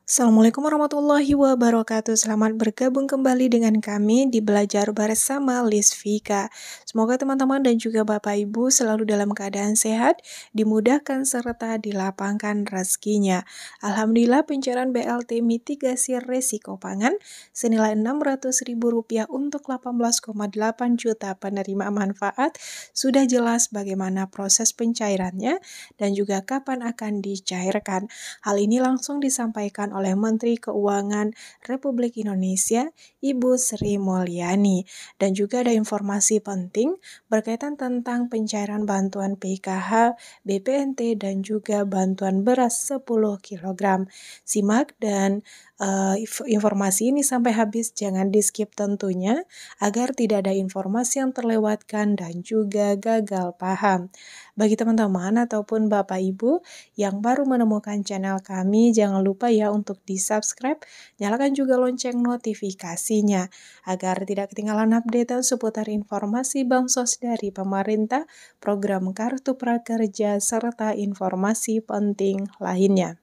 Assalamualaikum warahmatullahi wabarakatuh. Selamat bergabung kembali dengan kami di Belajar Bersama Lisvika. Semoga teman-teman dan juga Bapak Ibu selalu dalam keadaan sehat, dimudahkan serta dilapangkan rezekinya. Alhamdulillah pencairan BLT mitigasi resiko pangan senilai Rp600.000 untuk 18,8 juta penerima manfaat sudah jelas bagaimana proses pencairannya dan juga kapan akan dicairkan. Hal ini langsung disampaikan oleh Menteri Keuangan Republik Indonesia, Ibu Sri Mulyani. Dan juga ada informasi penting berkaitan tentang pencairan bantuan PKH, BPNT, dan juga bantuan beras 10 kg. Simak dan informasi ini sampai habis, jangan di-skip tentunya, agar tidak ada informasi yang terlewatkan dan juga gagal paham. Bagi teman-teman ataupun Bapak Ibu yang baru menemukan channel kami, jangan lupa ya untuk di-subscribe, nyalakan juga lonceng notifikasinya, agar tidak ketinggalan update seputar informasi bansos dari pemerintah, program Kartu Prakerja, serta informasi penting lainnya.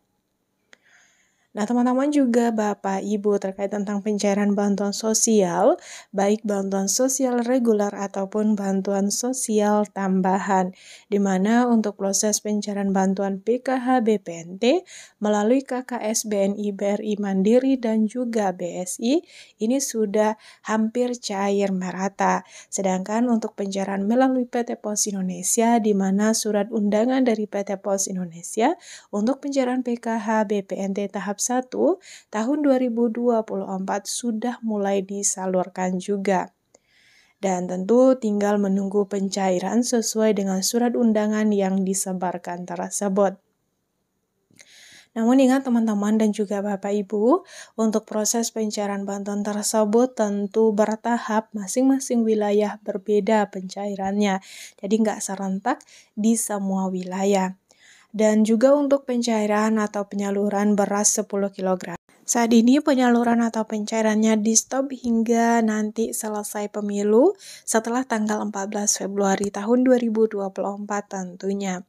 Nah, teman-teman juga Bapak Ibu terkait tentang pencairan bantuan sosial, baik bantuan sosial reguler ataupun bantuan sosial tambahan, di mana untuk proses pencairan bantuan PKH BPNT melalui KKS BNI, BRI Mandiri, dan juga BSI, ini sudah hampir cair merata. Sedangkan untuk pencairan melalui PT Pos Indonesia, di mana surat undangan dari PT Pos Indonesia untuk pencairan PKH BPNT tahap 1 tahun 2024 sudah mulai disalurkan juga. Dan tentu tinggal menunggu pencairan sesuai dengan surat undangan yang disebarkan tersebut. Namun ingat teman-teman dan juga Bapak Ibu, untuk proses pencairan bantuan tersebut tentu bertahap, masing-masing wilayah berbeda pencairannya. Jadi nggak serentak di semua wilayah. Dan juga untuk pencairan atau penyaluran beras 10 kg. Saat ini penyaluran atau pencairannya di stop hingga nanti selesai pemilu setelah tanggal 14 Februari tahun 2024 tentunya.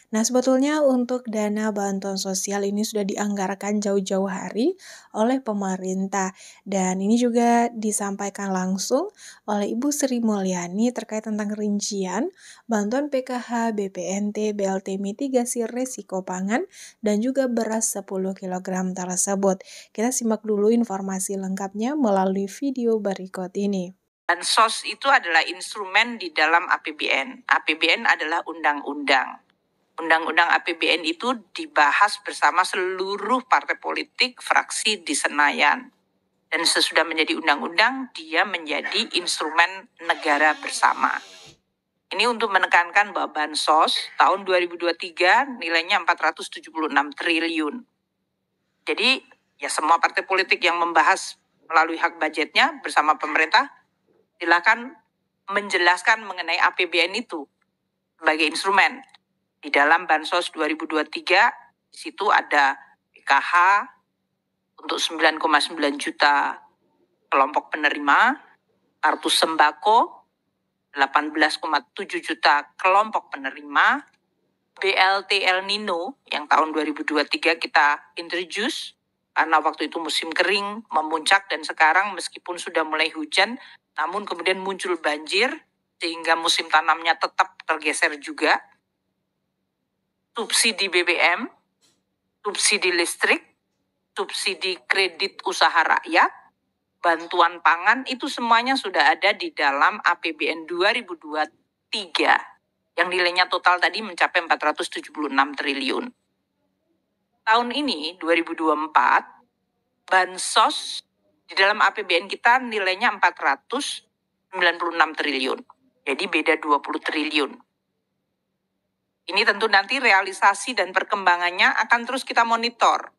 Nah, sebetulnya untuk dana bantuan sosial ini sudah dianggarkan jauh-jauh hari oleh pemerintah. Dan ini juga disampaikan langsung oleh Ibu Sri Mulyani terkait tentang rincian bantuan PKH, BPNT, BLT mitigasi resiko pangan, dan juga beras 10 kg tersebut. Kita simak dulu informasi lengkapnya melalui video berikut ini. Bansos itu adalah instrumen di dalam APBN. APBN adalah undang-undang. Undang-undang APBN itu dibahas bersama seluruh partai politik fraksi di Senayan. Dan sesudah menjadi undang-undang, dia menjadi instrumen negara bersama. Ini untuk menekankan bahwa Bansos tahun 2023 nilainya 476 triliun. Jadi ya semua partai politik yang membahas melalui hak budgetnya bersama pemerintah, silakan menjelaskan mengenai APBN itu sebagai instrumen. Di dalam Bansos 2023, di situ ada PKH untuk 9,9 juta kelompok penerima, kartu sembako 18,7 juta kelompok penerima, BLT El Nino yang tahun 2023 kita introduce, karena waktu itu musim kering memuncak dan sekarang meskipun sudah mulai hujan, namun kemudian muncul banjir sehingga musim tanamnya tetap tergeser juga. Subsidi BBM, subsidi listrik, subsidi kredit usaha rakyat, bantuan pangan, itu semuanya sudah ada di dalam APBN 2023 yang nilainya total tadi mencapai 476 triliun. Tahun ini 2024 Bansos di dalam APBN kita nilainya 496 triliun. Jadi beda 20 triliun. Ini tentu nanti realisasi dan perkembangannya akan terus kita monitor.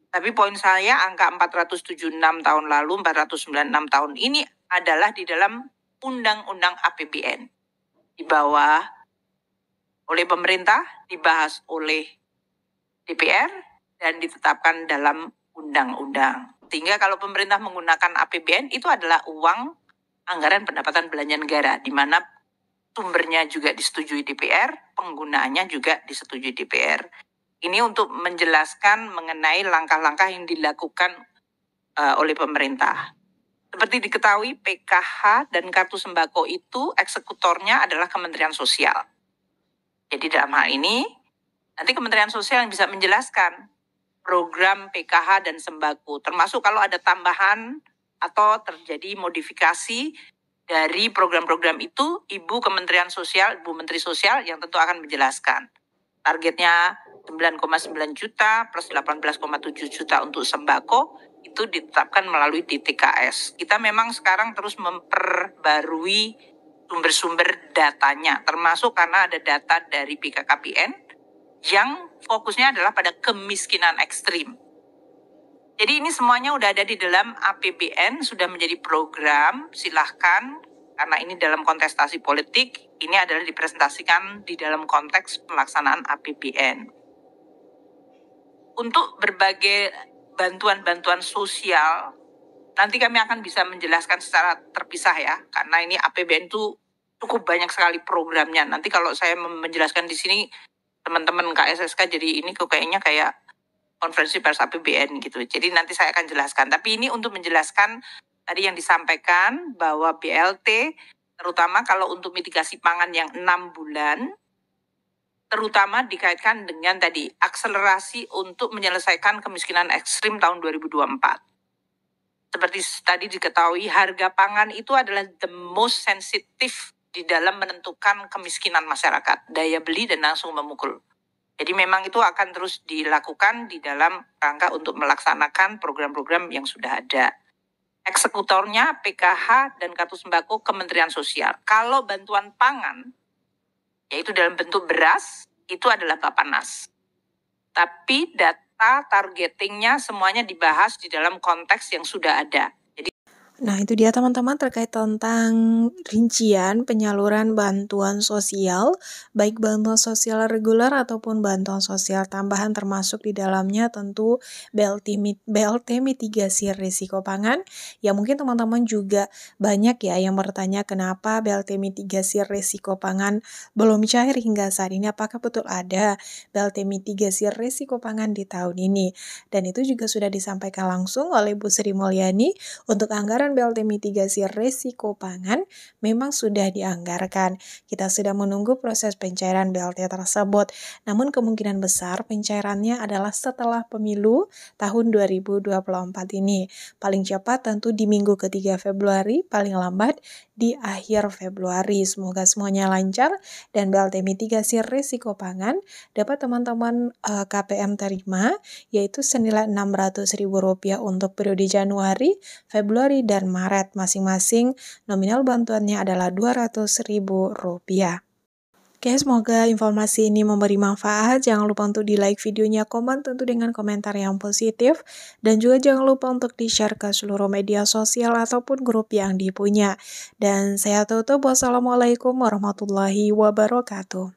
Tapi poin saya angka 476 tahun lalu, 496 tahun ini adalah di dalam Undang-Undang APBN. Di bawah oleh pemerintah, dibahas oleh DPR, dan ditetapkan dalam undang-undang. Sehingga kalau pemerintah menggunakan APBN itu adalah uang anggaran pendapatan belanja negara, di mana sumbernya juga disetujui DPR, penggunaannya juga disetujui DPR. Ini untuk menjelaskan mengenai langkah-langkah yang dilakukan oleh pemerintah. Seperti diketahui, PKH dan kartu sembako itu eksekutornya adalah Kementerian Sosial. Jadi dalam hal ini, nanti Kementerian Sosial yang bisa menjelaskan program PKH dan sembako, termasuk kalau ada tambahan atau terjadi modifikasi dari program-program itu, Ibu Kementerian Sosial, Ibu Menteri Sosial yang tentu akan menjelaskan. Targetnya 9,9 juta plus 18,7 juta untuk sembako itu ditetapkan melalui DTKS. Kita memang sekarang terus memperbarui sumber-sumber datanya, termasuk karena ada data dari BKKBN yang fokusnya adalah pada kemiskinan ekstrim. Jadi ini semuanya udah ada di dalam APBN, sudah menjadi program, silahkan, karena ini dalam kontestasi politik, ini adalah dipresentasikan di dalam konteks pelaksanaan APBN. Untuk berbagai bantuan-bantuan sosial, nanti kami akan bisa menjelaskan secara terpisah ya, karena ini APBN itu cukup banyak sekali programnya. Nanti kalau saya menjelaskan di sini, teman-teman KSSK jadi ini kayaknya kayak konferensi pers APBN gitu. Jadi nanti saya akan jelaskan. Tapi ini untuk menjelaskan tadi yang disampaikan bahwa BLT, terutama kalau untuk mitigasi pangan yang 6 bulan, terutama dikaitkan dengan tadi akselerasi untuk menyelesaikan kemiskinan ekstrim tahun 2024. Seperti tadi diketahui, harga pangan itu adalah the most sensitive di dalam menentukan kemiskinan masyarakat, daya beli dan langsung memukul. Jadi memang itu akan terus dilakukan di dalam rangka untuk melaksanakan program-program yang sudah ada. Eksekutornya PKH dan kartu sembako Kementerian Sosial. Kalau bantuan pangan, yaitu dalam bentuk beras, itu adalah Bappenas. Tapi data targetingnya semuanya dibahas di dalam konteks yang sudah ada. Nah, itu dia teman-teman terkait tentang rincian penyaluran bantuan sosial, baik bantuan sosial reguler ataupun bantuan sosial tambahan, termasuk di dalamnya tentu BLT mitigasi risiko pangan. Ya mungkin teman-teman juga banyak ya yang bertanya kenapa BLT mitigasi risiko pangan belum cair hingga saat ini, apakah betul ada BLT mitigasi risiko pangan di tahun ini. Dan itu juga sudah disampaikan langsung oleh Bu Sri Mulyani untuk anggaran BLT mitigasi risiko pangan memang sudah dianggarkan. Kita sudah menunggu proses pencairan BLT tersebut. Namun kemungkinan besar pencairannya adalah setelah pemilu tahun 2024 ini. Paling cepat tentu di minggu ketiga Februari, paling lambat di akhir Februari. Semoga semuanya lancar dan BLT mitigasi risiko pangan dapat teman-teman KPM terima, yaitu senilai Rp600.000 untuk periode Januari, Februari, dan Maret masing-masing. Nominal bantuannya adalah Rp200.000. Oke, semoga informasi ini memberi manfaat. Jangan lupa untuk di-like videonya, komen tentu dengan komentar yang positif, dan juga jangan lupa untuk di-share ke seluruh media sosial ataupun grup yang dipunya. Dan saya tutup, wassalamualaikum warahmatullahi wabarakatuh.